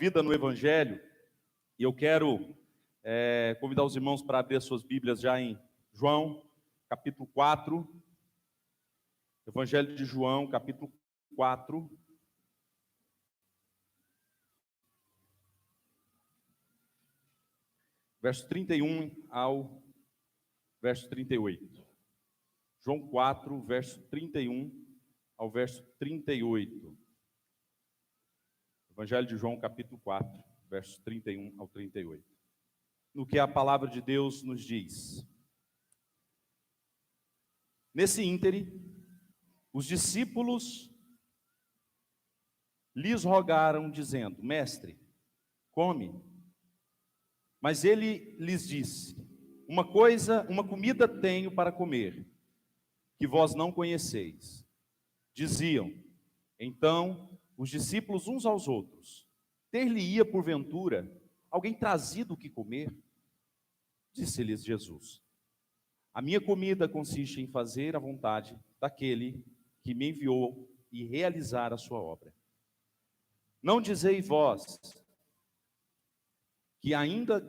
vida no Evangelho, e eu quero convidar os irmãos para abrir as suas Bíblias já em João, capítulo 4, Evangelho de João, capítulo 4, verso 31 ao verso 38. João 4, verso 31 ao verso 38. Evangelho de João, capítulo 4, verso 31 ao 38. No que a palavra de Deus nos diz. Nesse íntere, os discípulos lhes rogaram, dizendo: Mestre, come. Mas ele lhes disse: uma comida tenho para comer, que vós não conheceis. Diziam, então, os discípulos uns aos outros: ter-lhe-ia, porventura, alguém trazido o que comer? Disse-lhes Jesus: a minha comida consiste em fazer a vontade daquele que me enviou e realizar a sua obra. Não dizeis vós que ainda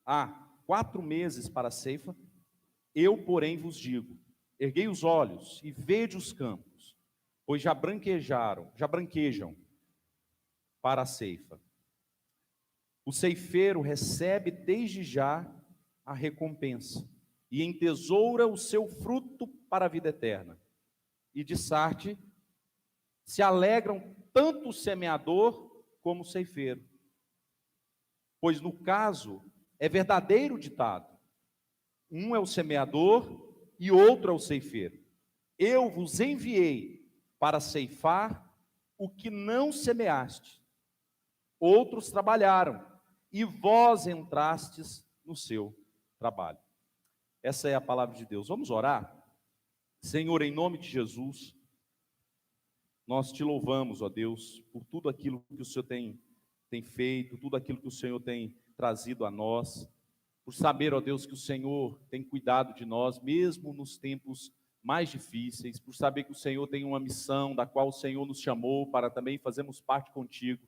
há 4 meses para a ceifa? Eu, porém, vos digo: erguei os olhos e vede os campos, pois já branquejam para a ceifa. O ceifeiro recebe desde já a recompensa, e entesoura o seu fruto para a vida eterna. E de Sarte se alegram tanto o semeador como o ceifeiro. Pois no caso é verdadeiro ditado: um é o semeador e outro é o ceifeiro. Eu vos enviei para ceifar o que não semeaste. Outros trabalharam, e vós entrastes no seu trabalho. Essa é a palavra de Deus. Vamos orar? Senhor, em nome de Jesus, nós te louvamos, ó Deus, por tudo aquilo que o Senhor tem feito, tudo aquilo que o Senhor tem trazido a nós, por saber, ó Deus, que o Senhor tem cuidado de nós, mesmo nos tempos mais difíceis, por saber que o Senhor tem uma missão da qual o Senhor nos chamou para também fazermos parte contigo.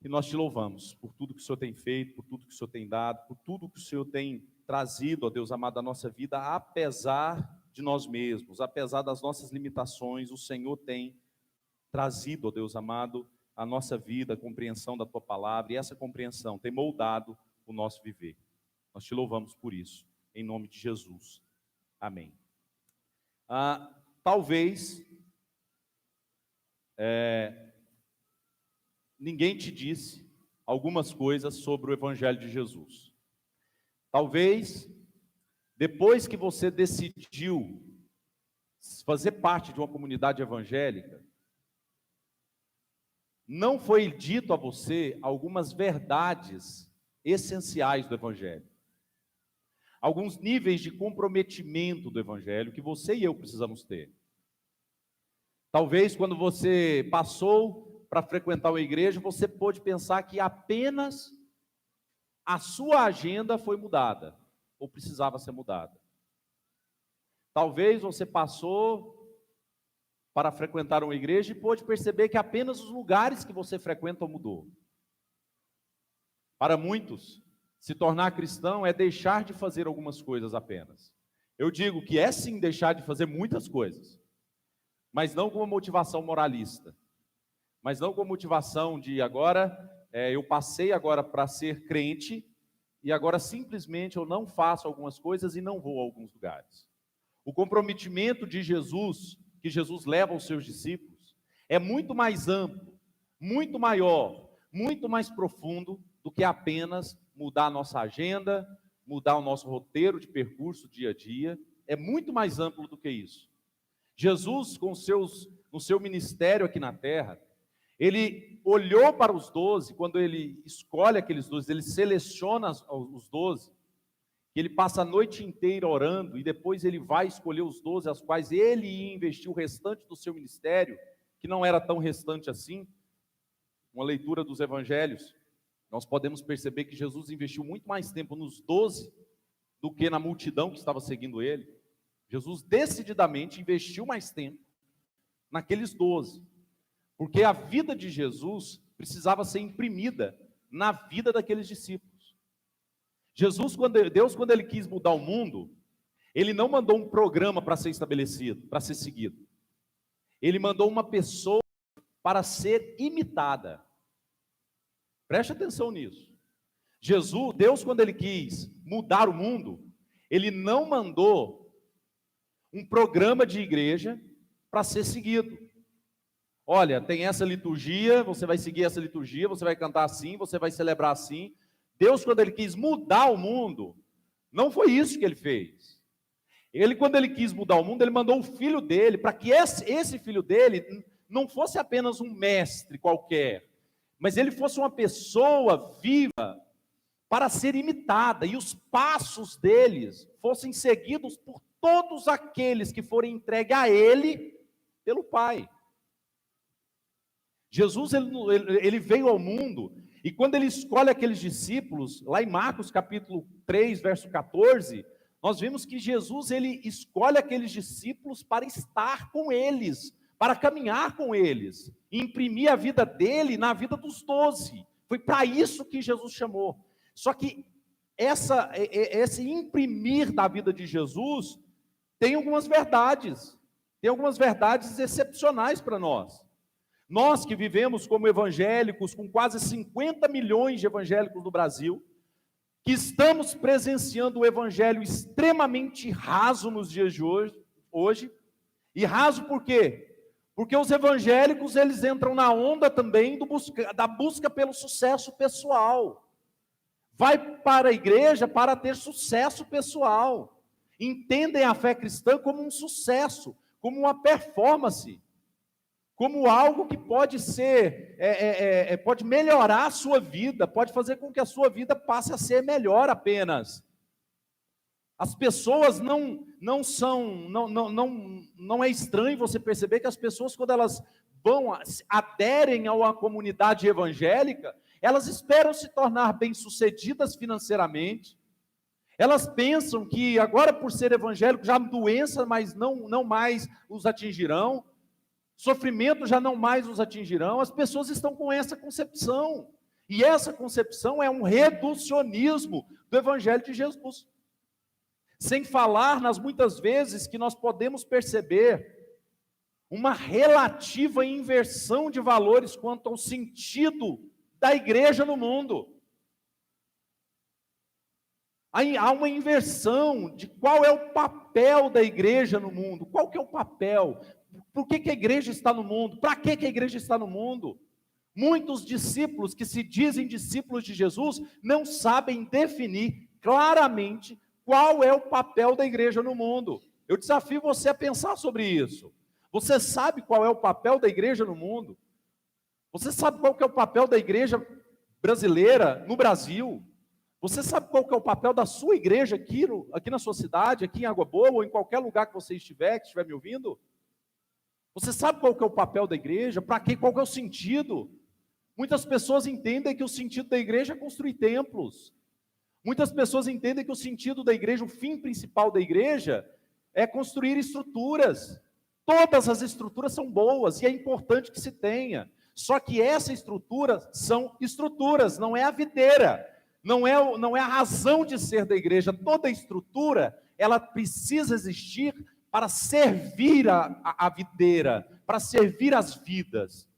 E nós te louvamos por tudo que o Senhor tem feito, por tudo que o Senhor tem dado, por tudo que o Senhor tem trazido, ó Deus amado, à nossa vida, apesar de nós mesmos, apesar das nossas limitações, o Senhor tem trazido, ó Deus amado, a nossa vida, a compreensão da Tua palavra, e essa compreensão tem moldado o nosso viver. Nós te louvamos por isso, em nome de Jesus. Amém. Talvez ninguém te disse algumas coisas sobre o Evangelho de Jesus. Talvez, depois que você decidiu fazer parte de uma comunidade evangélica, não foi dito a você algumas verdades essenciais do Evangelho. Alguns níveis de comprometimento do Evangelho que você e eu precisamos ter. Talvez quando você passou para frequentar uma igreja, você pôde pensar que apenas a sua agenda foi mudada, ou precisava ser mudada. Talvez você passou para frequentar uma igreja e pôde perceber que apenas os lugares que você frequenta mudou. Para muitos, se tornar cristão é deixar de fazer algumas coisas apenas. Eu digo que é sim deixar de fazer muitas coisas, mas não com uma motivação moralista, mas não com a motivação de agora, eu passei agora para ser crente, e agora simplesmente eu não faço algumas coisas e não vou a alguns lugares. O comprometimento de Jesus, que Jesus leva aos seus discípulos, é muito mais amplo, muito maior, muito mais profundo do que apenas mudar a nossa agenda, mudar o nosso roteiro de percurso dia a dia. É muito mais amplo do que isso. Jesus, no seu ministério aqui na terra, ele olhou para os 12, quando ele escolhe aqueles 12, ele seleciona os 12, que ele passa a noite inteira orando, e depois ele vai escolher os 12, as quais ele ia investir o restante do seu ministério, que não era tão restante assim. Uma leitura dos evangelhos, nós podemos perceber que Jesus investiu muito mais tempo nos 12 do que na multidão que estava seguindo ele. Jesus decididamente investiu mais tempo naqueles 12, porque a vida de Jesus precisava ser imprimida na vida daqueles discípulos. Deus, quando ele quis mudar o mundo, ele não mandou um programa para ser estabelecido, para ser seguido. Ele mandou uma pessoa para ser imitada. Preste atenção nisso. Deus, quando ele quis mudar o mundo, ele não mandou um programa de igreja para ser seguido. Olha, tem essa liturgia, você vai seguir essa liturgia, você vai cantar assim, você vai celebrar assim. Deus, quando ele quis mudar o mundo, não foi isso que ele fez. Quando ele quis mudar o mundo, ele mandou o filho dele, para que esse filho dele não fosse apenas um mestre qualquer, mas ele fosse uma pessoa viva para ser imitada, e os passos deles fossem seguidos por todos aqueles que forem entregues a ele pelo Pai. Jesus, ele veio ao mundo, e quando ele escolhe aqueles discípulos, lá em Marcos capítulo 3, verso 14, nós vimos que Jesus, ele escolhe aqueles discípulos para estar com eles, para caminhar com eles, e imprimir a vida dele na vida dos 12. Foi para isso que Jesus chamou. Só que esse imprimir da vida de Jesus tem algumas verdades excepcionais para nós. Nós que vivemos como evangélicos, com quase 50 milhões de evangélicos no Brasil, que estamos presenciando o evangelho extremamente raso nos dias de hoje. E raso por quê? Porque os evangélicos, eles entram na onda também da busca pelo sucesso pessoal. Vai para a igreja para ter sucesso pessoal. Entendem a fé cristã como um sucesso, como uma performance, como algo que pode pode melhorar a sua vida, pode fazer com que a sua vida passe a ser melhor apenas. As pessoas não é estranho você perceber que as pessoas, quando elas aderem a uma comunidade evangélica, elas esperam se tornar bem-sucedidas financeiramente. Elas pensam que agora, por ser evangélico, já doença, mas não mais os atingirão. Sofrimento já não mais os atingirão. As pessoas estão com essa concepção. E essa concepção é um reducionismo do Evangelho de Jesus. Sem falar nas muitas vezes que nós podemos perceber uma relativa inversão de valores quanto ao sentido da igreja no mundo. Há uma inversão de qual é o papel da igreja no mundo. Qual que é o papel? Por que a igreja está no mundo? Para que a igreja está no mundo? Muitos discípulos que se dizem discípulos de Jesus não sabem definir claramente qual é o papel da igreja no mundo. Eu desafio você a pensar sobre isso. Você sabe qual é o papel da igreja no mundo? Você sabe qual que é o papel da igreja brasileira no Brasil? Você sabe qual que é o papel da sua igreja aqui na sua cidade, aqui em Água Boa, ou em qualquer lugar que você estiver, que estiver me ouvindo? Você sabe qual que é o papel da igreja? Para quê? Qual que é o sentido? Muitas pessoas entendem que o sentido da igreja é construir templos. Muitas pessoas entendem que o sentido da igreja, o fim principal da igreja, é construir estruturas. Todas as estruturas são boas e é importante que se tenha. Só que essa estrutura são estruturas, não é a videira, não é a razão de ser da igreja. Toda estrutura, ela precisa existir para servir a videira, para servir as vidas,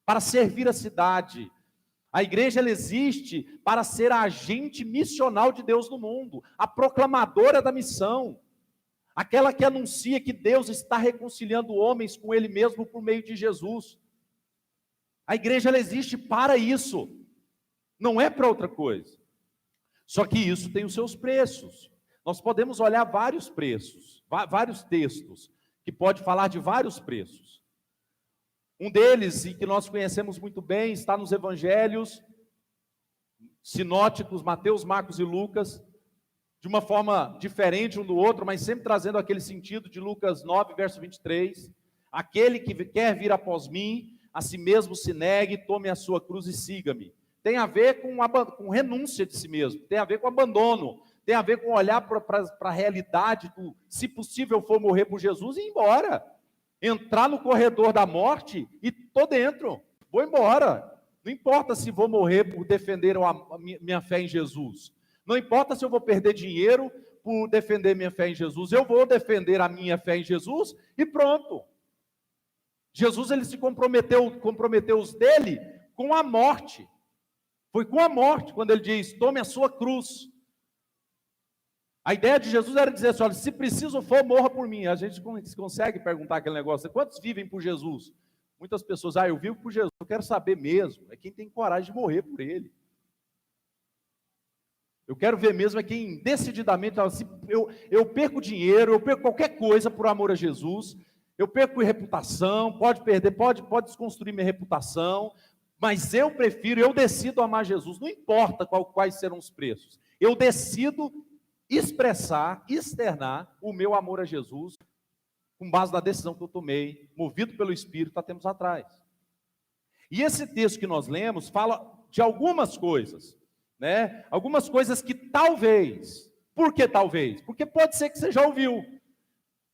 para servir a cidade. A igreja, ela existe para ser a agente missional de Deus no mundo, a proclamadora da missão, aquela que anuncia que Deus está reconciliando homens com Ele mesmo por meio de Jesus. A igreja, ela existe para isso, não é para outra coisa. Só que isso tem os seus preços. Nós podemos olhar vários preços, vários textos, que pode falar de vários preços. Um deles, e que nós conhecemos muito bem, está nos evangelhos sinóticos, Mateus, Marcos e Lucas, de uma forma diferente um do outro, mas sempre trazendo aquele sentido de Lucas 9, verso 23. Aquele que quer vir após mim, a si mesmo se negue, tome a sua cruz e siga-me. Tem a ver com renúncia de si mesmo, tem a ver com abandono, tem a ver com olhar para a realidade do, se possível for morrer por Jesus e ir embora. Entrar no corredor da morte e tô dentro, vou embora. Não importa se vou morrer por defender a minha fé em Jesus. Não importa se eu vou perder dinheiro por defender minha fé em Jesus. Eu vou defender a minha fé em Jesus e pronto. Jesus, ele se comprometeu os dele com a morte. Foi com a morte quando ele diz: tome a sua cruz. A ideia de Jesus era dizer assim: olha, se preciso for, morra por mim. A gente consegue perguntar aquele negócio: quantos vivem por Jesus? Muitas pessoas: eu vivo por Jesus. Eu quero saber mesmo, é quem tem coragem de morrer por ele. Eu quero ver mesmo é quem decididamente, assim, eu perco dinheiro, eu perco qualquer coisa por amor a Jesus, eu perco reputação, pode perder, pode desconstruir minha reputação, mas eu decido amar Jesus, não importa quais serão os preços. Eu decido externar o meu amor a Jesus, com base na decisão que eu tomei, movido pelo Espírito há tempos atrás. E esse texto que nós lemos fala de algumas coisas, né? Algumas coisas que talvez, por que talvez? Porque pode ser que você já ouviu.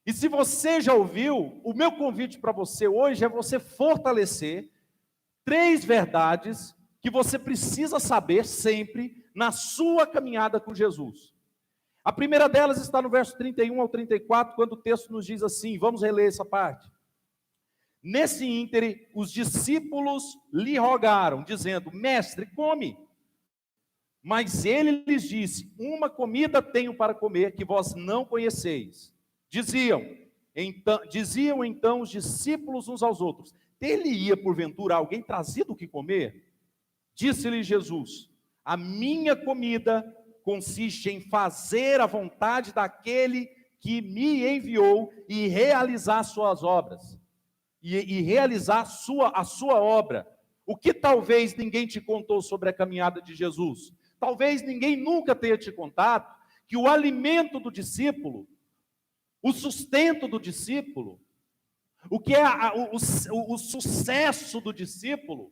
E se você já ouviu, o meu convite para você hoje é você fortalecer 3 verdades que você precisa saber sempre na sua caminhada com Jesus. A primeira delas está no verso 31 ao 34, quando o texto nos diz assim, vamos reler essa parte. Nesse íntere, os discípulos lhe rogaram, dizendo: mestre, come. Mas ele lhes disse: uma comida tenho para comer, que vós não conheceis. Diziam então os discípulos uns aos outros: ter-lhe-ia porventura alguém trazido o que comer? Disse-lhe Jesus: a minha comida consiste em fazer a vontade daquele que me enviou e realizar suas obras. E realizar a sua obra. O que talvez ninguém te contou sobre a caminhada de Jesus? Talvez ninguém nunca tenha te contado que o alimento do discípulo, o sustento do discípulo, o que é o sucesso do discípulo,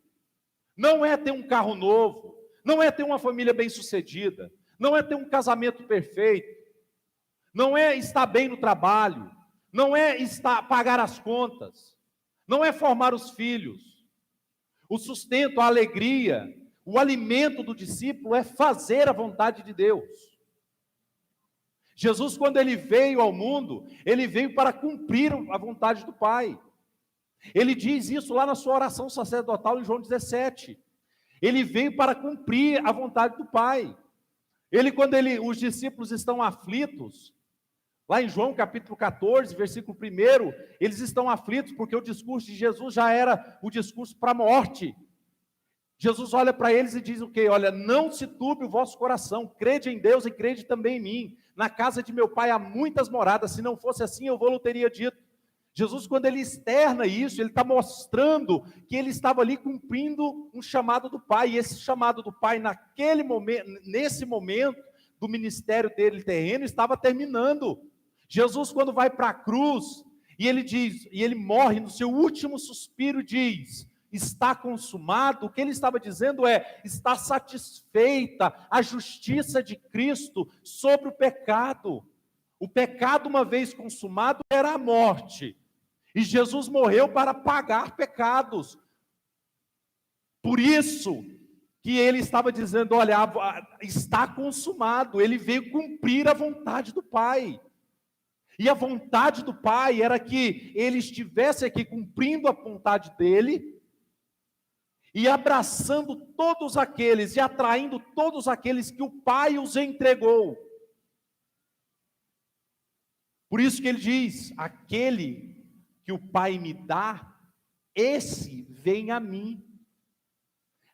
não é ter um carro novo, não é ter uma família bem-sucedida, não é ter um casamento perfeito, não é estar bem no trabalho, não é pagar as contas, não é formar os filhos. O sustento, a alegria, o alimento do discípulo é fazer a vontade de Deus. Jesus, quando ele veio ao mundo, ele veio para cumprir a vontade do Pai. Ele diz isso lá na sua oração sacerdotal em João 17. Ele veio para cumprir a vontade do Pai. Quando os discípulos estão aflitos, lá em João capítulo 14, versículo 1, eles estão aflitos porque o discurso de Jesus já era o discurso para a morte. Jesus olha para eles e diz o quê? Olha, não se turbe o vosso coração, crede em Deus e crede também em mim. Na casa de meu pai há muitas moradas, se não fosse assim eu vou-lhe teria dito. Jesus, quando ele externa isso, ele está mostrando que ele estava ali cumprindo um chamado do Pai, e esse chamado do Pai naquele momento, nesse momento do ministério dele terreno, estava terminando. Jesus, quando vai para a cruz, e ele morre no seu último suspiro, diz: está consumado. O que ele estava dizendo é: está satisfeita a justiça de Cristo sobre o pecado. O pecado, uma vez consumado, era a morte. E Jesus morreu para pagar pecados. Por isso que ele estava dizendo: olha, está consumado. Ele veio cumprir a vontade do Pai. E a vontade do Pai era que ele estivesse aqui cumprindo a vontade dele e abraçando todos aqueles e atraindo todos aqueles que o Pai os entregou. Por isso que ele diz: aquele que o Pai me dá, esse vem a mim.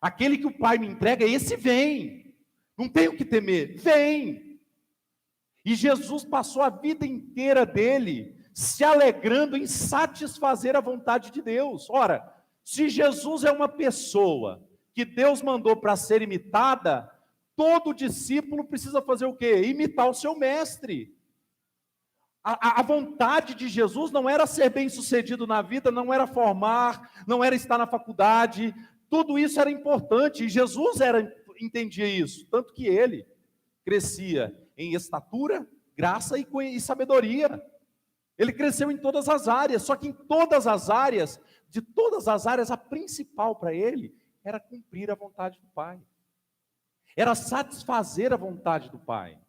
Aquele que o Pai me entrega, esse vem. Não tem o que temer, vem. E Jesus passou a vida inteira dele se alegrando em satisfazer a vontade de Deus. Ora, se Jesus é uma pessoa que Deus mandou para ser imitada, todo discípulo precisa fazer o quê? Imitar o seu mestre. A vontade de Jesus não era ser bem-sucedido na vida, não era formar, não era estar na faculdade, tudo isso era importante, e Jesus entendia isso, tanto que ele crescia em estatura, graça e sabedoria. Ele cresceu em todas as áreas, só que em todas as áreas, de todas as áreas, a principal para ele era cumprir a vontade do Pai. Era satisfazer a vontade do Pai.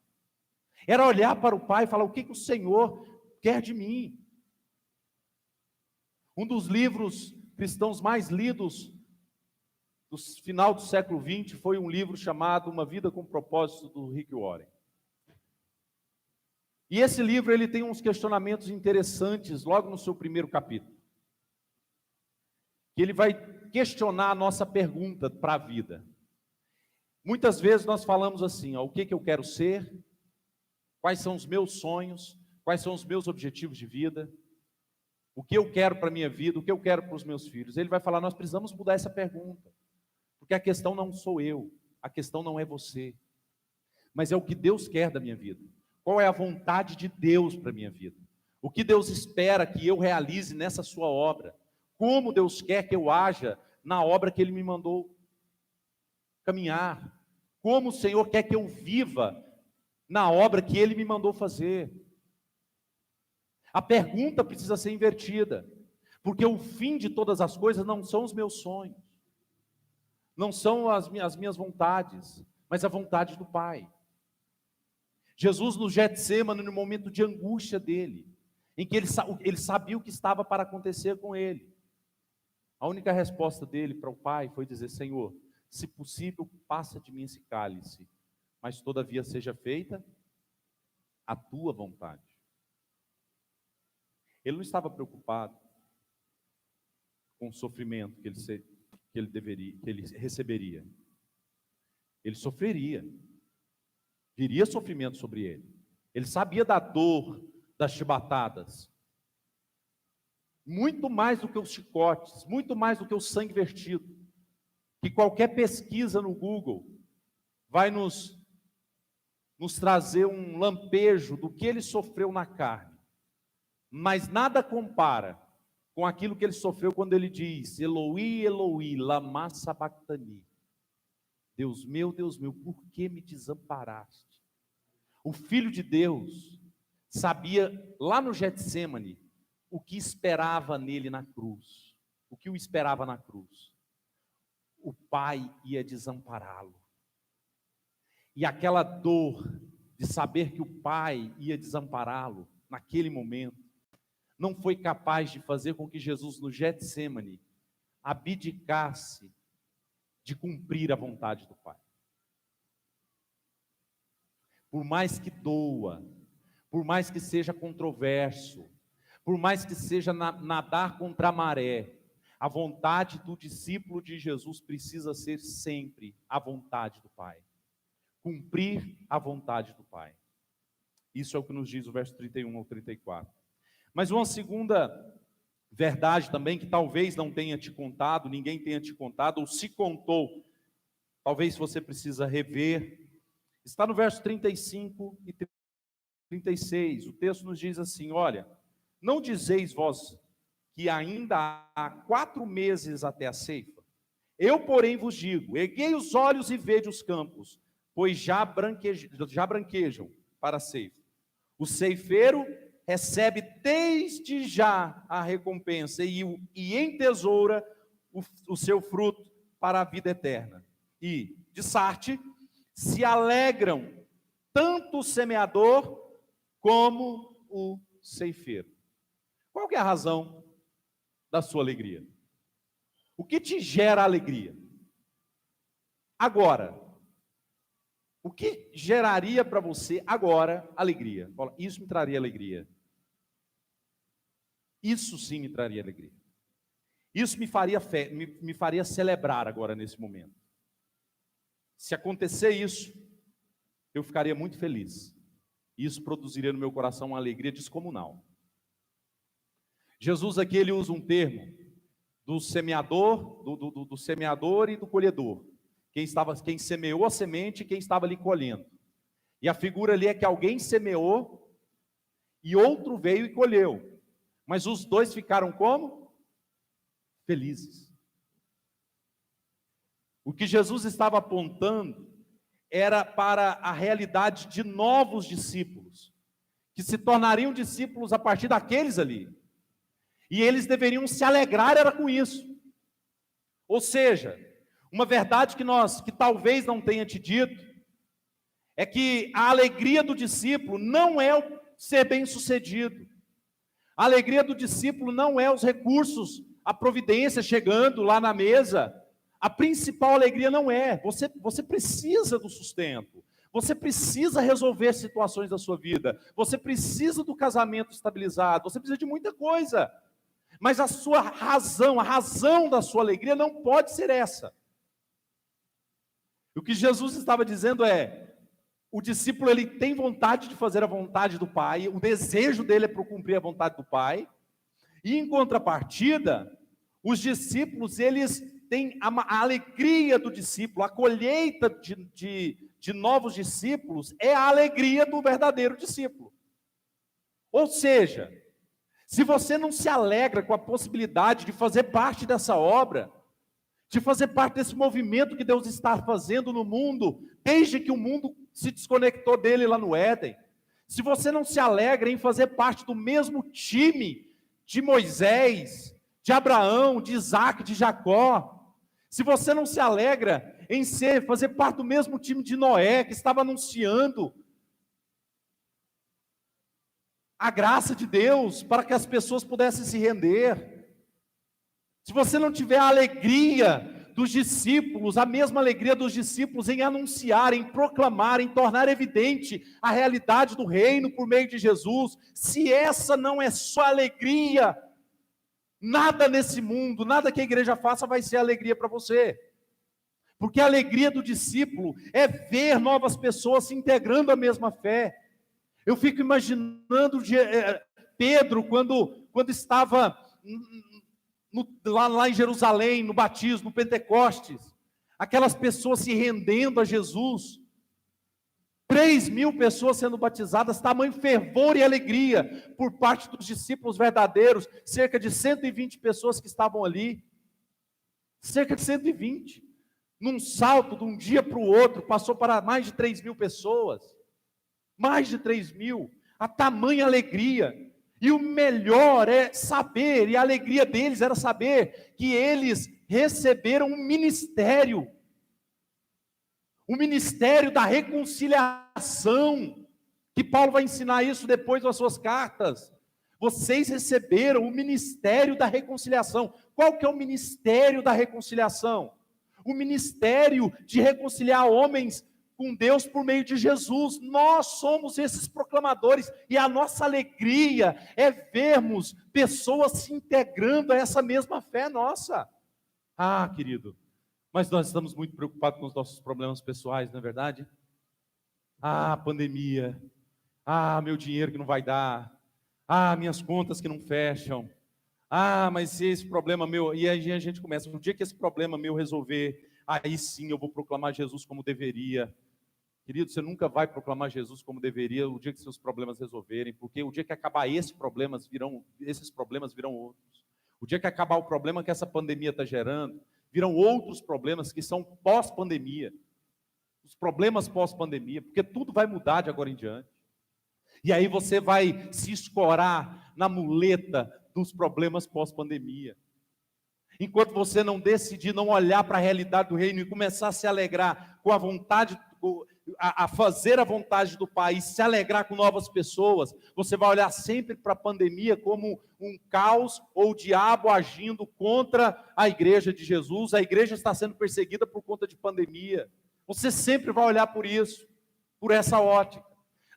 Era olhar para o Pai e falar: o que o Senhor quer de mim? Um dos livros cristãos mais lidos do final do século XX foi um livro chamado Uma Vida com Propósito, do Rick Warren. E esse livro ele tem uns questionamentos interessantes logo no seu primeiro capítulo. Que ele vai questionar a nossa pergunta para a vida. Muitas vezes nós falamos assim: o que eu quero ser? Quais são os meus sonhos? Quais são os meus objetivos de vida? O que eu quero para a minha vida? O que eu quero para os meus filhos? Ele vai falar: nós precisamos mudar essa pergunta. Porque a questão não sou eu, a questão não é você, mas é o que Deus quer da minha vida. Qual é a vontade de Deus para a minha vida? O que Deus espera que eu realize nessa sua obra? Como Deus quer que eu haja na obra que Ele me mandou caminhar? Como o Senhor quer que eu viva na obra que Ele me mandou fazer? A pergunta precisa ser invertida, porque o fim de todas as coisas não são os meus sonhos, não são as minhas vontades, mas a vontade do Pai. Jesus no Getsêmani, no momento de angústia dele, em que ele sabia o que estava para acontecer com ele, a única resposta dele para o Pai foi dizer: Senhor, se possível, passa de mim esse cálice, mas todavia seja feita a tua vontade. Ele não estava preocupado com o sofrimento que ele receberia. Ele sofreria. Viria sofrimento sobre ele. Ele sabia da dor das chibatadas. Muito mais do que os chicotes, muito mais do que o sangue vertido. Que qualquer pesquisa no Google vai nos trazer um lampejo do que ele sofreu na carne. Mas nada compara com aquilo que ele sofreu quando ele diz: Eloi, Eloi, lama sabachthani. Deus meu, por que me desamparaste? O Filho de Deus sabia lá no Getsêmani o que esperava nele na cruz. O que o esperava na cruz? O Pai ia desampará-lo. E aquela dor de saber que o Pai ia desampará-lo naquele momento não foi capaz de fazer com que Jesus no Getsêmani abdicasse de cumprir a vontade do Pai. Por mais que doa, por mais que seja controverso, por mais que seja nadar contra a maré, a vontade do discípulo de Jesus precisa ser sempre a vontade do Pai. Cumprir a vontade do Pai. Isso é o que nos diz o verso 31 ao 34. Mas uma segunda verdade também, que talvez não tenha te contado, ninguém tenha te contado, ou se contou, talvez você precisa rever, está no verso 35 e 36. O texto nos diz assim: olha, não dizeis vós que ainda há 4 meses até a ceifa? Eu, porém, vos digo: erguei os olhos e vede os campos, pois já branquejam para a ceifa. O ceifeiro recebe desde já a recompensa e entesoura o seu fruto para a vida eterna. E, de Sarte, se alegram tanto o semeador como o ceifeiro. Qual que é a razão da sua alegria? O que te gera alegria? Agora, o que geraria para você agora alegria? Isso me traria alegria. Isso sim me traria alegria. Isso me faria me faria celebrar agora nesse momento. Se acontecer isso, eu ficaria muito feliz. Isso produziria no meu coração uma alegria descomunal. Jesus aqui ele usa um termo do semeador, do semeador e do colhedor. Quem semeou a semente e quem estava ali colhendo. E a figura ali é que alguém semeou e outro veio e colheu. Mas os dois ficaram como? Felizes. O que Jesus estava apontando era para a realidade de novos discípulos, que se tornariam discípulos a partir daqueles ali. E eles deveriam se alegrar era com isso. Ou seja, Uma verdade que talvez não tenha te dito, é que a alegria do discípulo não é o ser bem-sucedido. A alegria do discípulo não é os recursos, a providência chegando lá na mesa. A principal alegria não é. Você precisa do sustento. Você precisa resolver situações da sua vida. Você precisa do casamento estabilizado. Você precisa de muita coisa. Mas a sua razão, a razão da sua alegria não pode ser essa. O que Jesus estava dizendo é: o discípulo, ele tem vontade de fazer a vontade do Pai, o desejo dele é para cumprir a vontade do Pai, e em contrapartida, os discípulos, eles têm a alegria do discípulo, a colheita de novos discípulos é a alegria do verdadeiro discípulo. Ou seja, se você não se alegra com a possibilidade de fazer parte dessa obra, de fazer parte desse movimento que Deus está fazendo no mundo, desde que o mundo se desconectou dele lá no Éden, se você não se alegra em fazer parte do mesmo time de Moisés, de Abraão, de Isaac, de Jacó, se você não se alegra em fazer parte do mesmo time de Noé, que estava anunciando a graça de Deus para que as pessoas pudessem se render, se você não tiver a alegria dos discípulos, a mesma alegria dos discípulos em anunciar, em proclamar, em tornar evidente a realidade do reino por meio de Jesus, se essa não é só alegria, nada nesse mundo, nada que a igreja faça vai ser alegria para você. Porque a alegria do discípulo é ver novas pessoas se integrando à mesma fé. Eu fico imaginando Pedro, quando estava lá em Jerusalém, no batismo, no Pentecostes, aquelas pessoas se rendendo a Jesus, 3.000 pessoas sendo batizadas, tamanho fervor e alegria por parte dos discípulos verdadeiros, cerca de 120 pessoas que estavam ali, cerca de 120, num salto de um dia para o outro, passou para mais de 3.000 pessoas, mais de 3.000, a tamanha alegria. E o melhor é saber, e a alegria deles era saber que eles receberam um ministério da reconciliação, que Paulo vai ensinar isso depois das suas cartas. Vocês receberam o ministério da reconciliação. Qual que é o ministério da reconciliação? O ministério de reconciliar homens com Deus por meio de Jesus. Nós somos esses proclamadores, e a nossa alegria é vermos pessoas se integrando a essa mesma fé nossa. Ah, querido, mas nós estamos muito preocupados com os nossos problemas pessoais, não é verdade? Ah, pandemia. Ah, meu dinheiro que não vai dar. Ah, minhas contas que não fecham. Ah, mas esse problema meu... E aí a gente começa, no dia que esse problema meu resolver, aí sim eu vou proclamar Jesus como deveria. Querido, você nunca vai proclamar Jesus como deveria o dia que seus problemas resolverem, porque o dia que acabar esses problemas virão outros. O dia que acabar o problema que essa pandemia está gerando, virão outros problemas que são pós-pandemia. Os problemas pós-pandemia, porque tudo vai mudar de agora em diante. E aí você vai se escorar na muleta dos problemas pós-pandemia. Enquanto você não decidir, não olhar para a realidade do reino e começar a se alegrar com a vontade, a fazer a vontade do Pai, e se alegrar com novas pessoas, você vai olhar sempre para a pandemia como um caos ou o diabo agindo contra a igreja de Jesus. A igreja está sendo perseguida por conta de pandemia. Você sempre vai olhar por isso, por essa ótica.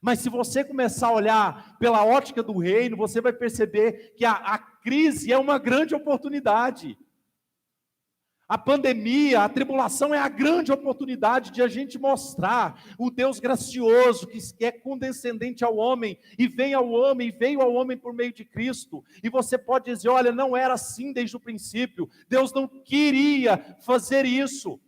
Mas se você começar a olhar pela ótica do reino, você vai perceber que a crise é uma grande oportunidade. A pandemia, a tribulação é a grande oportunidade de a gente mostrar o Deus gracioso, que é condescendente ao homem, e veio ao homem por meio de Cristo. E você pode dizer, olha, não era assim desde o princípio. Deus não queria fazer isso.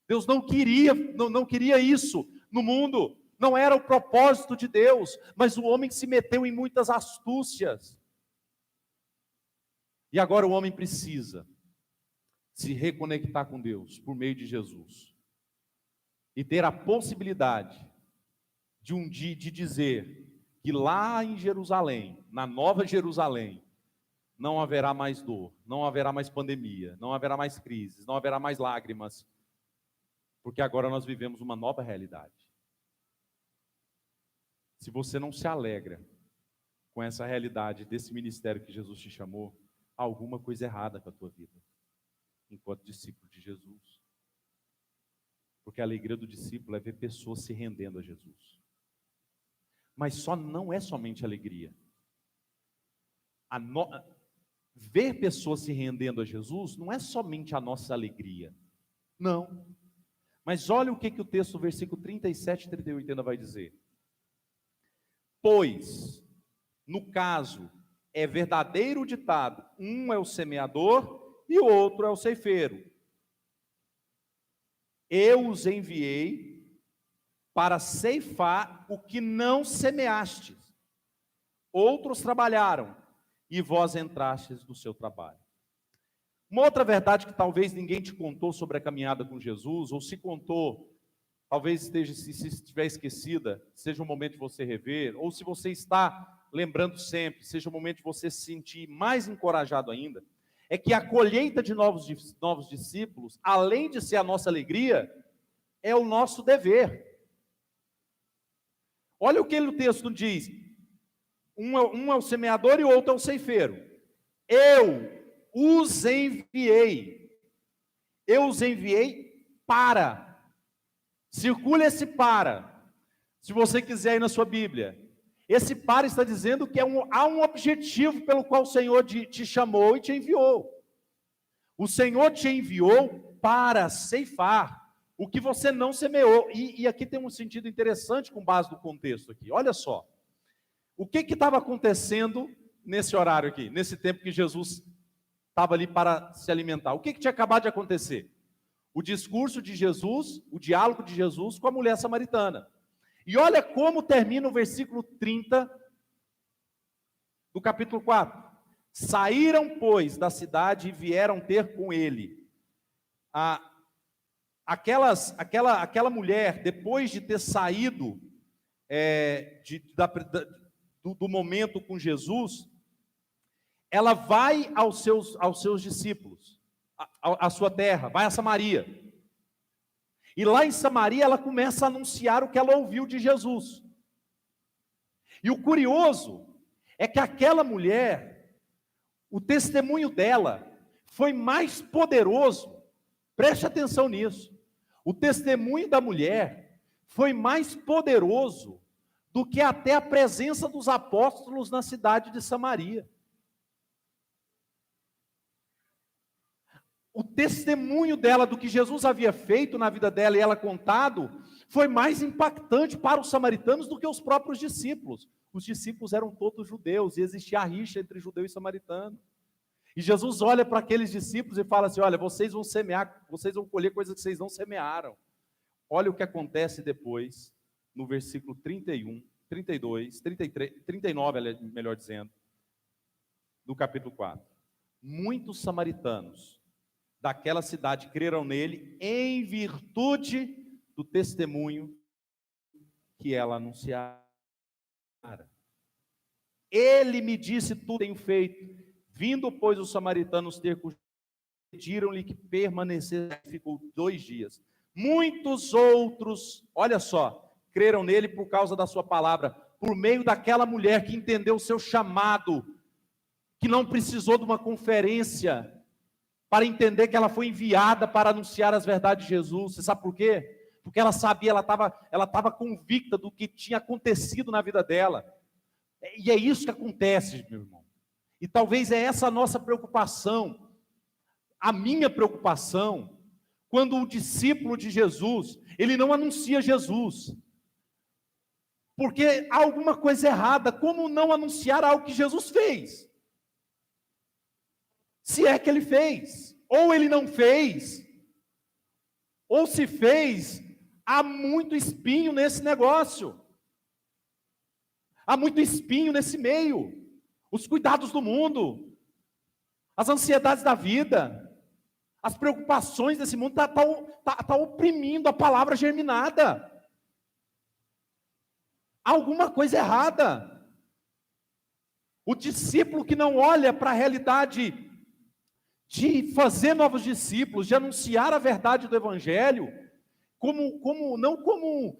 Deus não queria isso no mundo. Não era o propósito de Deus, mas o homem se meteu em muitas astúcias. E agora o homem precisa se reconectar com Deus por meio de Jesus e ter a possibilidade de dizer que lá em Jerusalém, na Nova Jerusalém, não haverá mais dor, não haverá mais pandemia, não haverá mais crises, não haverá mais lágrimas, Porque agora nós vivemos uma nova realidade. Se você não se alegra com essa realidade desse ministério que Jesus te chamou, há alguma coisa errada com a tua vida, enquanto discípulo de Jesus. Porque a alegria do discípulo é ver pessoas se rendendo a Jesus. Mas não é somente alegria. Ver pessoas se rendendo a Jesus não é somente a nossa alegria. Não. Mas olha o que o texto, versículo 37 e 38 ainda vai dizer. Pois, no caso, é verdadeiro o ditado, um é o semeador e o outro é o ceifeiro. Eu os enviei para ceifar o que não semeastes. Outros trabalharam e vós entrastes no seu trabalho. Uma outra verdade que talvez ninguém te contou sobre a caminhada com Jesus, ou se contou, talvez se estiver esquecida, seja o momento de você rever, ou se você está lembrando sempre, seja o momento de você se sentir mais encorajado ainda, é que a colheita de novos discípulos, além de ser a nossa alegria, é o nosso dever. Olha o que o texto diz, um é o semeador e o outro é o ceifeiro. Eu os enviei para, circula esse para, se você quiser ir na sua Bíblia, esse para está dizendo que há um objetivo pelo qual o Senhor te chamou e te enviou. O Senhor te enviou para ceifar o que você não semeou, e aqui tem um sentido interessante com base no contexto aqui, olha só, o que estava acontecendo nesse horário aqui, nesse tempo que Jesus estava ali para se alimentar, o que tinha acabado de acontecer? O discurso de Jesus, o diálogo de Jesus com a mulher samaritana, e olha como termina o versículo 30 do capítulo 4, saíram, pois, da cidade e vieram ter com ele, aquela mulher, depois de ter saído do momento com Jesus, ela vai aos seus discípulos, à sua terra, vai a Samaria. E lá em Samaria ela começa a anunciar o que ela ouviu de Jesus. E o curioso é que aquela mulher, o testemunho dela foi mais poderoso, preste atenção nisso, o testemunho da mulher foi mais poderoso do que até a presença dos apóstolos na cidade de Samaria. O testemunho dela do que Jesus havia feito na vida dela e ela contado, foi mais impactante para os samaritanos do que os próprios discípulos. Os discípulos eram todos judeus e existia a rixa entre judeu e samaritano. E Jesus olha para aqueles discípulos e fala assim, olha, vocês vão semear, vocês vão colher coisas que vocês não semearam. Olha o que acontece depois, no versículo 31, 32, 33, 39, melhor dizendo, do capítulo 4. Muitos samaritanos daquela cidade creram nele em virtude do testemunho que ela anunciara. Ele me disse, tudo tenho feito. Vindo, pois, os samaritanos ter com, pediram-lhe que permanecesse, ficou 2 dias. Muitos outros, olha só, creram nele por causa da sua palavra, por meio daquela mulher que entendeu o seu chamado, que não precisou de uma conferência para entender que ela foi enviada para anunciar as verdades de Jesus. Você sabe por quê? Porque ela sabia, ela estava convicta do que tinha acontecido na vida dela. E é isso que acontece, meu irmão. E talvez é essa a nossa preocupação, a minha preocupação, quando o discípulo de Jesus, ele não anuncia Jesus. Porque há alguma coisa errada, como não anunciar algo que Jesus fez? Se é que ele fez, ou ele não fez, ou se fez, há muito espinho nesse negócio, há muito espinho nesse meio, os cuidados do mundo, as ansiedades da vida, as preocupações desse mundo tá oprimindo a palavra germinada. Há alguma coisa errada. O discípulo que não olha para a realidade de fazer novos discípulos, de anunciar a verdade do Evangelho, não como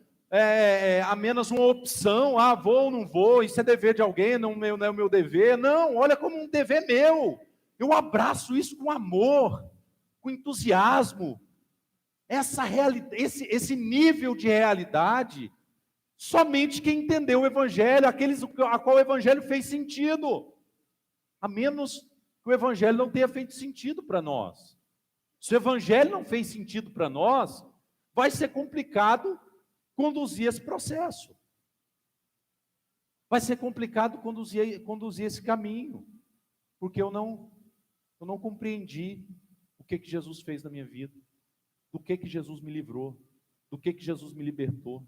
apenas uma opção, vou ou não vou, isso é dever de alguém, não é o meu dever. Não, olha como um dever meu. Eu abraço isso com amor, com entusiasmo. Esse nível de realidade, somente quem entendeu o Evangelho, aqueles a qual o Evangelho fez sentido. A menos que o Evangelho não tenha feito sentido para nós. Se o Evangelho não fez sentido para nós, vai ser complicado conduzir esse processo. Vai ser complicado conduzir esse caminho, porque eu não compreendi o que Jesus fez na minha vida, do que Jesus me livrou, do que Jesus me libertou,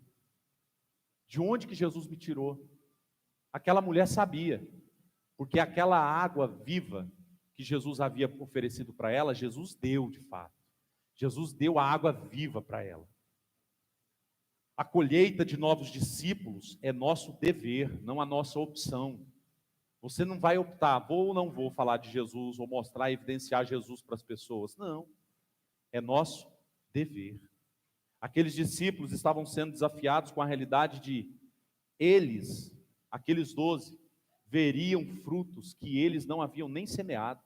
de onde que Jesus me tirou. Aquela mulher sabia, porque aquela água viva que Jesus havia oferecido para ela, Jesus deu de fato. Jesus deu a água viva para ela. A colheita de novos discípulos é nosso dever, não a nossa opção. Você não vai optar, vou ou não vou falar de Jesus, ou mostrar, evidenciar Jesus para as pessoas. Não, é nosso dever. Aqueles discípulos estavam sendo desafiados com a realidade de eles, aqueles 12, veriam frutos que eles não haviam nem semeado.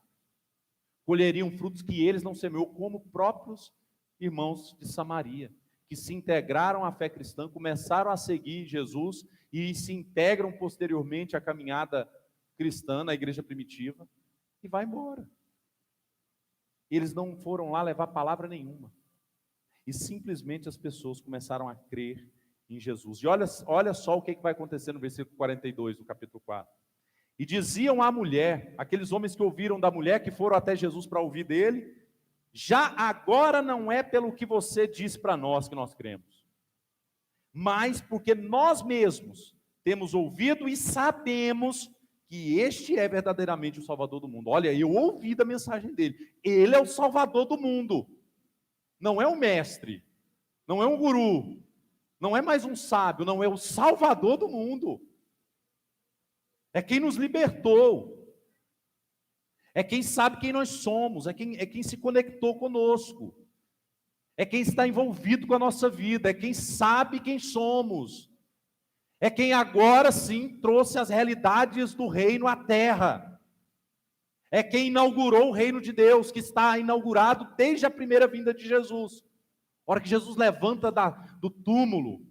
Colheriam frutos que eles não semeou, como próprios irmãos de Samaria, que se integraram à fé cristã, começaram a seguir Jesus e se integram posteriormente à caminhada cristã na igreja primitiva e vai embora. Eles não foram lá levar palavra nenhuma. E simplesmente as pessoas começaram a crer em Jesus. E olha só o que vai acontecer no versículo 42 do capítulo 4. E diziam à mulher, aqueles homens que ouviram da mulher, que foram até Jesus para ouvir dele, já agora não é pelo que você disse para nós que nós cremos, mas porque nós mesmos temos ouvido e sabemos que este é verdadeiramente o Salvador do mundo. Olha, eu ouvi da mensagem dele, ele é o Salvador do mundo, não é um mestre, não é um guru, não é mais um sábio, não, é o Salvador do mundo. É quem nos libertou. É quem sabe quem nós somos. É quem se conectou conosco. É quem está envolvido com a nossa vida. É quem sabe quem somos. É quem agora sim trouxe as realidades do reino à terra. É quem inaugurou o reino de Deus, que está inaugurado desde a primeira vinda de Jesus. A hora que Jesus levanta do túmulo,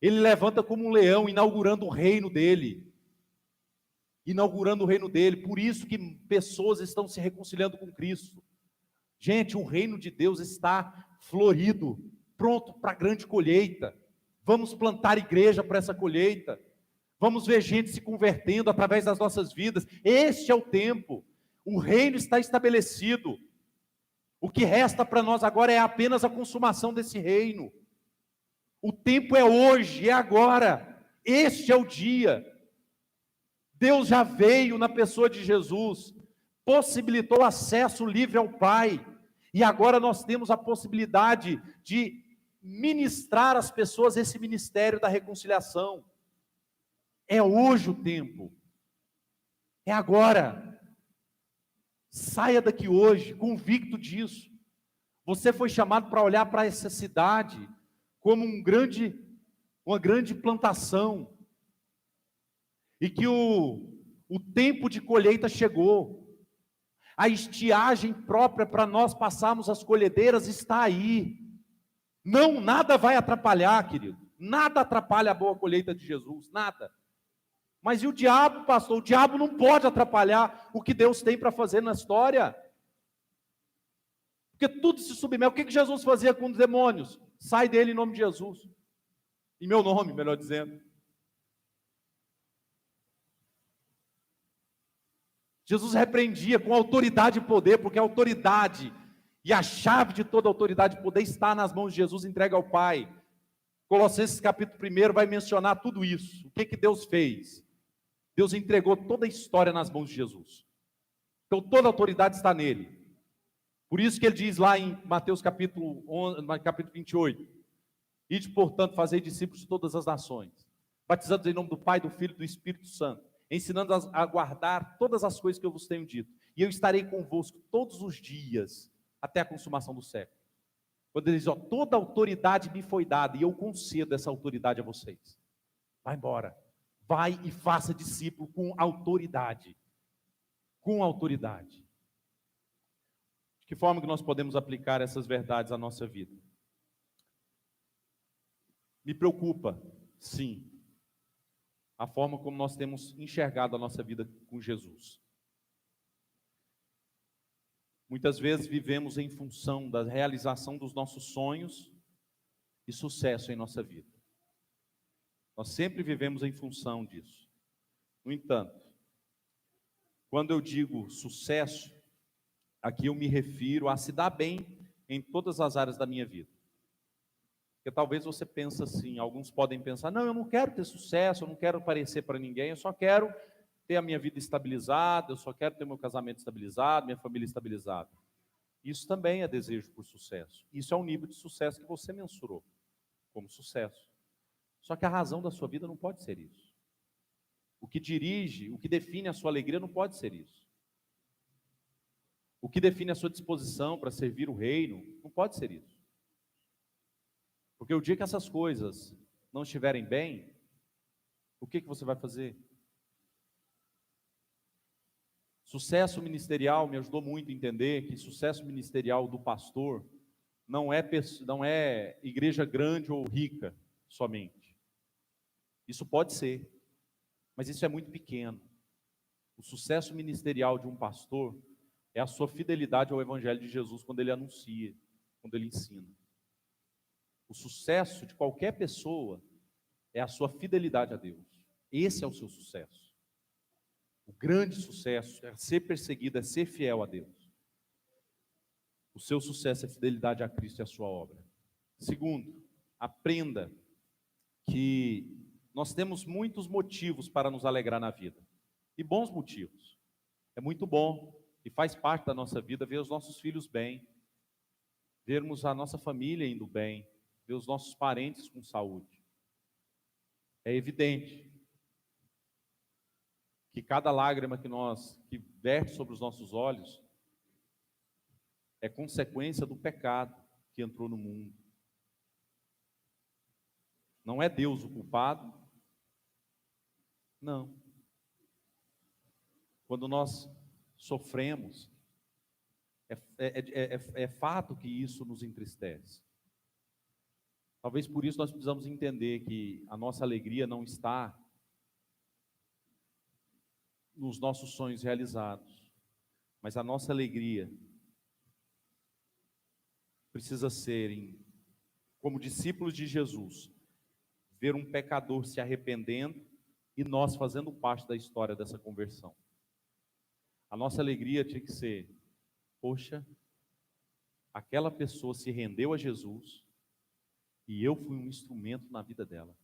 ele levanta como um leão, inaugurando o reino dele. Inaugurando o reino dele. Por isso que pessoas estão se reconciliando com Cristo. Gente, o reino de Deus está florido, pronto para a grande colheita. Vamos plantar igreja para essa colheita. Vamos ver gente se convertendo através das nossas vidas. Este é o tempo. O reino está estabelecido. O que resta para nós agora é apenas a consumação desse reino. O tempo é hoje, é agora. Este é o dia. Deus já veio na pessoa de Jesus, possibilitou acesso livre ao Pai, e agora nós temos a possibilidade de ministrar às pessoas esse ministério da reconciliação. É hoje o tempo, é agora. Saia daqui hoje, convicto disso. Você foi chamado para olhar para essa cidade como uma grande plantação, e que o tempo de colheita chegou. A estiagem própria para nós passarmos as colhedeiras está aí. Não, nada vai atrapalhar, querido. Nada atrapalha a boa colheita de Jesus, nada. Mas e o diabo, pastor? O diabo não pode atrapalhar o que Deus tem para fazer na história. Porque tudo se submete. O que Jesus fazia com os demônios? Sai dele em nome de Jesus. Em meu nome, melhor dizendo. Jesus repreendia com autoridade e poder, porque a autoridade e a chave de toda autoridade e poder está nas mãos de Jesus, entregue ao Pai. Colossenses capítulo 1 vai mencionar tudo isso. O que Deus fez? Deus entregou toda a história nas mãos de Jesus. Então toda a autoridade está nele. Por isso que ele diz lá em Mateus capítulo 28, ide, portanto, fazei discípulos de todas as nações, batizando em nome do Pai, do Filho e do Espírito Santo, ensinando a guardar todas as coisas que eu vos tenho dito. E eu estarei convosco todos os dias, até a consumação do século. Quando ele diz, ó, toda autoridade me foi dada, e eu concedo essa autoridade a vocês. Vai embora. Vai e faça discípulo com autoridade. Com autoridade. De que forma que nós podemos aplicar essas verdades à nossa vida? Me preocupa, sim, a forma como nós temos enxergado a nossa vida com Jesus. Muitas vezes vivemos em função da realização dos nossos sonhos e sucesso em nossa vida. Nós sempre vivemos em função disso. No entanto, quando eu digo sucesso, aqui eu me refiro a se dar bem em todas as áreas da minha vida. Porque talvez você pense assim, alguns podem pensar, não, eu não quero ter sucesso, eu não quero parecer para ninguém, eu só quero ter a minha vida estabilizada, eu só quero ter meu casamento estabilizado, minha família estabilizada. Isso também é desejo por sucesso. Isso é um nível de sucesso que você mensurou como sucesso. Só que a razão da sua vida não pode ser isso. O que dirige, o que define a sua alegria não pode ser isso. O que define a sua disposição para servir o reino não pode ser isso. Porque o dia que essas coisas não estiverem bem, o que você vai fazer? Sucesso ministerial me ajudou muito a entender que sucesso ministerial do pastor não é igreja grande ou rica somente. Isso pode ser, mas isso é muito pequeno. O sucesso ministerial de um pastor é a sua fidelidade ao evangelho de Jesus quando ele anuncia, quando ele ensina. O sucesso de qualquer pessoa é a sua fidelidade a Deus. Esse é o seu sucesso. O grande sucesso é ser perseguido, é ser fiel a Deus. O seu sucesso é fidelidade a Cristo e a sua obra. Segundo, aprenda que nós temos muitos motivos para nos alegrar na vida. E bons motivos. É muito bom e faz parte da nossa vida ver os nossos filhos bem, vermos a nossa família indo bem, ver os nossos parentes com saúde. É evidente que cada lágrima que verte sobre os nossos olhos é consequência do pecado que entrou no mundo. Não é Deus o culpado? Não. Quando nós sofremos, é fato que isso nos entristece. Talvez por isso nós precisamos entender que a nossa alegria não está nos nossos sonhos realizados, mas a nossa alegria precisa ser, como discípulos de Jesus, ver um pecador se arrependendo e nós fazendo parte da história dessa conversão. A nossa alegria tinha que ser, poxa, aquela pessoa se rendeu a Jesus e eu fui um instrumento na vida dela.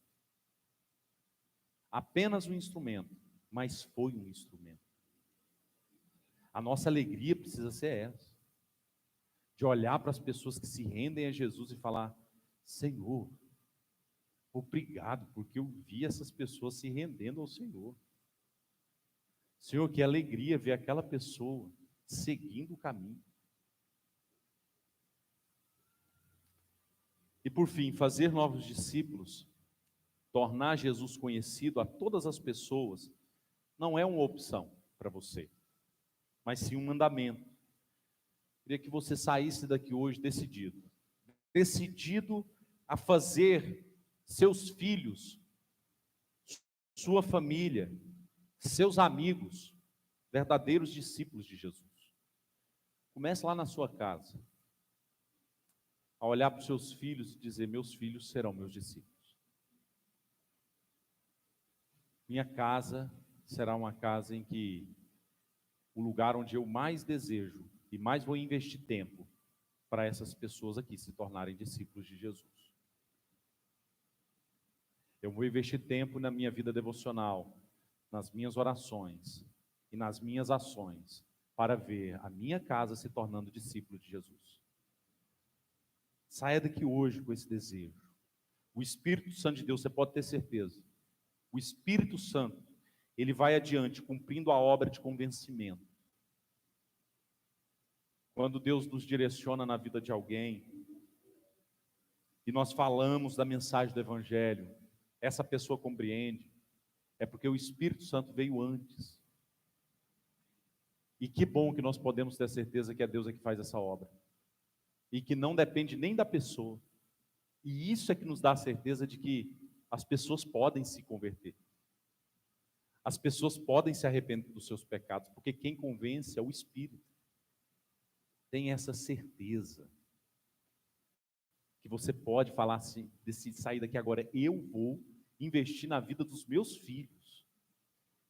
Apenas um instrumento, mas foi um instrumento. A nossa alegria precisa ser essa. De olhar para as pessoas que se rendem a Jesus e falar, Senhor, obrigado, porque eu vi essas pessoas se rendendo ao Senhor. Senhor, que alegria ver aquela pessoa seguindo o caminho. E por fim, fazer novos discípulos, tornar Jesus conhecido a todas as pessoas, não é uma opção para você, mas sim um mandamento. Queria que você saísse daqui hoje decidido a fazer seus filhos, sua família, seus amigos, verdadeiros discípulos de Jesus. Comece lá na sua casa, a olhar para os seus filhos e dizer, meus filhos serão meus discípulos. Minha casa será uma casa em que o lugar onde eu mais desejo e mais vou investir tempo para essas pessoas aqui se tornarem discípulos de Jesus. Eu vou investir tempo na minha vida devocional, nas minhas orações e nas minhas ações para ver a minha casa se tornando discípulo de Jesus. Saia daqui hoje com esse desejo. O Espírito Santo de Deus, você pode ter certeza, o Espírito Santo, ele vai adiante cumprindo a obra de convencimento. Quando Deus nos direciona na vida de alguém, e nós falamos da mensagem do Evangelho, essa pessoa compreende, é porque o Espírito Santo veio antes. E que bom que nós podemos ter certeza que é Deus que faz essa obra. E que não depende nem da pessoa. E isso é que nos dá a certeza de que as pessoas podem se converter. As pessoas podem se arrepender dos seus pecados, porque quem convence é o Espírito. Tem essa certeza. Que você pode falar assim, sair daqui agora, eu vou investir na vida dos meus filhos.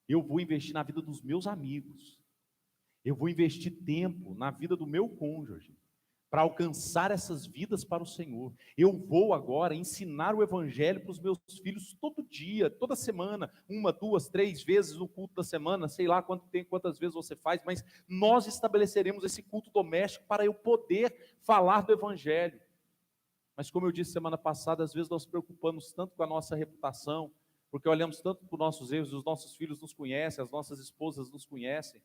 Eu vou investir na vida dos meus amigos. Eu vou investir tempo na vida do meu cônjuge, para alcançar essas vidas para o Senhor. Eu vou agora ensinar o Evangelho para os meus filhos todo dia, toda semana, 1, 2, 3 vezes no culto da semana, sei lá quantas vezes você faz, mas nós estabeleceremos esse culto doméstico para eu poder falar do Evangelho. Mas como eu disse semana passada, às vezes nós nos preocupamos tanto com a nossa reputação, porque olhamos tanto para os nossos erros, os nossos filhos nos conhecem, as nossas esposas nos conhecem,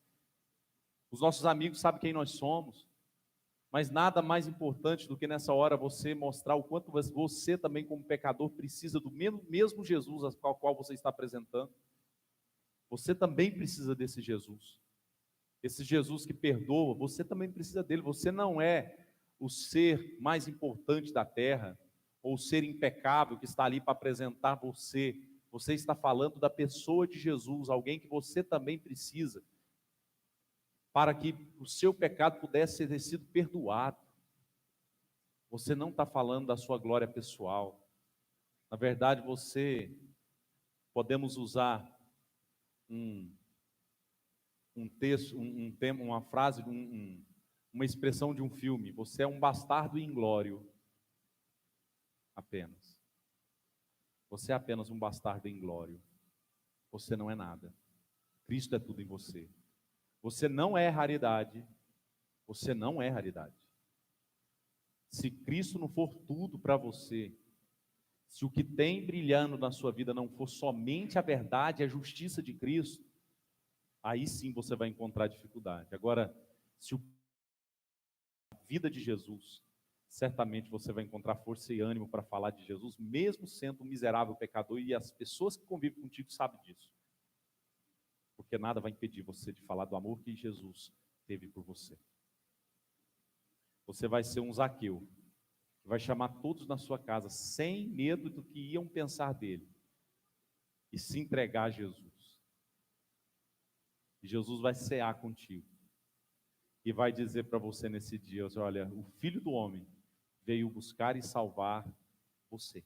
os nossos amigos sabem quem nós somos, mas nada mais importante do que nessa hora você mostrar o quanto você também como pecador precisa do mesmo Jesus ao qual você está apresentando. Você também precisa desse Jesus. Esse Jesus que perdoa, você também precisa dele. Você não é o ser mais importante da terra, ou o ser impecável que está ali para apresentar você. Você está falando da pessoa de Jesus, alguém que você também precisa, para que o seu pecado pudesse ter sido perdoado. Você não está falando da sua glória pessoal. Na verdade, podemos usar um texto, um tema, uma frase, uma expressão de um filme. Você é um bastardo inglório. Apenas. Você é apenas um bastardo inglório. Você não é nada. Cristo é tudo em você. Você não é raridade. Você não é raridade. Se Cristo não for tudo para você, se o que tem brilhando na sua vida não for somente a verdade, a justiça de Cristo, aí sim você vai encontrar dificuldade. Agora, se a vida de Jesus, certamente você vai encontrar força e ânimo para falar de Jesus, mesmo sendo um miserável pecador, e as pessoas que convivem contigo sabem disso. Porque nada vai impedir você de falar do amor que Jesus teve por você. Você vai ser um Zaqueu, que vai chamar todos na sua casa, sem medo do que iam pensar dele, e se entregar a Jesus. E Jesus vai cear contigo, e vai dizer para você nesse dia, olha, o Filho do Homem veio buscar e salvar você.